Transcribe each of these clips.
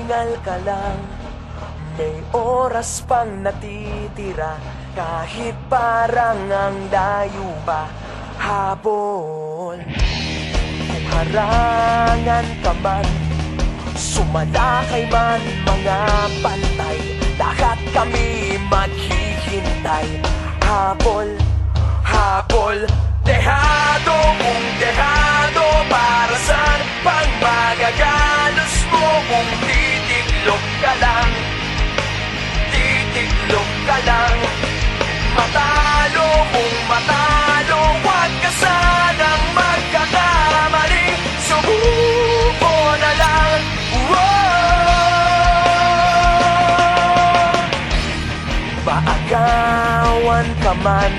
Magpahingal ka lang, may oras pang natitira. Kahit parang ang layo pa, habol. Kung harangan ka man, sumalakay man mga pantay, lahat kami maghihintay. Habol, habol, dehado kung dehado. Para saan pang magagalos mo kung titiklop ka lang? Titiklop ka lang. Matalo kung matalo, huwag ka sanang magkakamali. Subuko na lang. Maagawan ka man,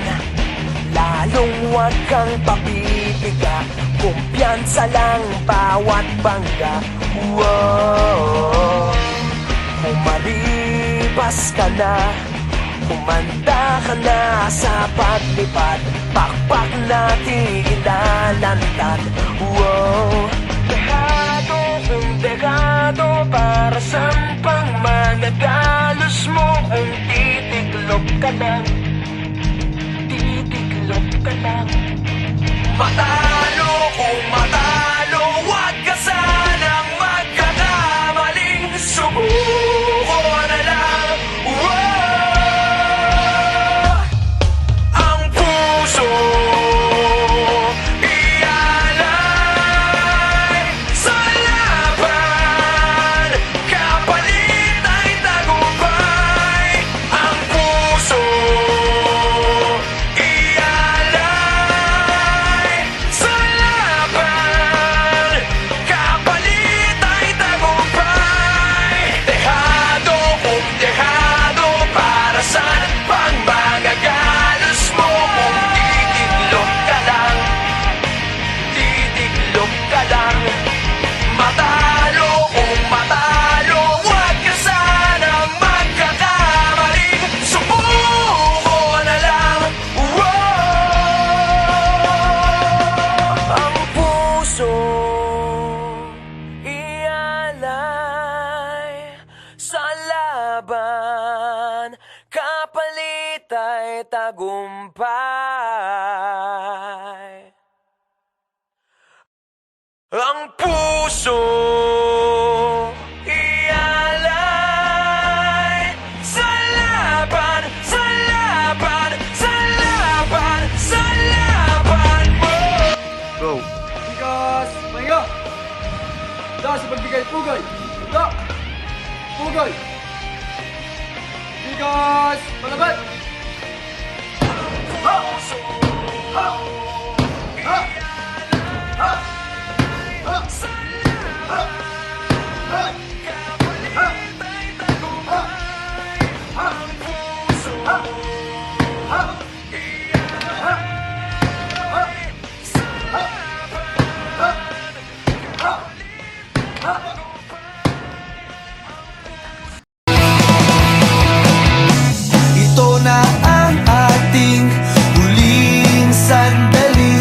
lalong huwag kang papipiga. Kumpiyansa lang bawat bangga. Kung malibas ka na, kumanda ka na sa paglipad, pakpak natin ilalantad. Dehado kung dehado, para saan pang managalos mo kung titiklop ka lang? Titiklop ka lang. Matalo kung matalo, huwag ka sanang magkakamaling. Subuko na lang. Ang puso ialay sa laban, kapalit ay tagumpay. Ang puso ialay sa laban, kapalit ay tagumpay. Dehado kung dehado, para saan pang magagalos mo kung titiklop ka lang? Titiklop ka lang. Matalo kung matalo, huwag ka sanang magkakamali. Subuko na lang. Ang puso ialay sa laban, kapalit ay tagumpay. Ang puso ialay sa laban, sa laban, sa laban, sa laban mo. Go! Bigas! Mahinga! Da sa pagbigay pugay! Da! Pugay! Bigas! Palaban! Ha! Ha! Ha! Ha! Ha! Ha! Ha! Ito na ang ating huling sandali.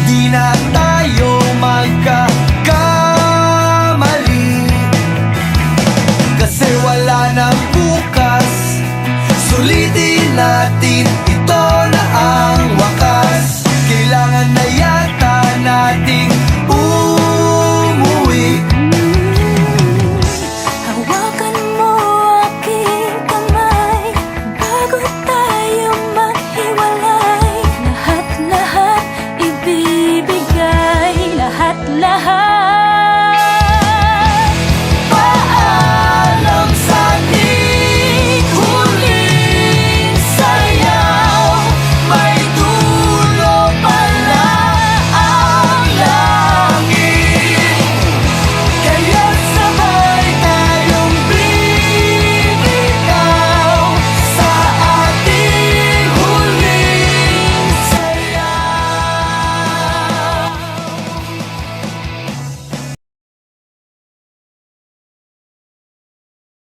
Di na tayo magkakamali, kasi wala nang bukas. Sulitin natin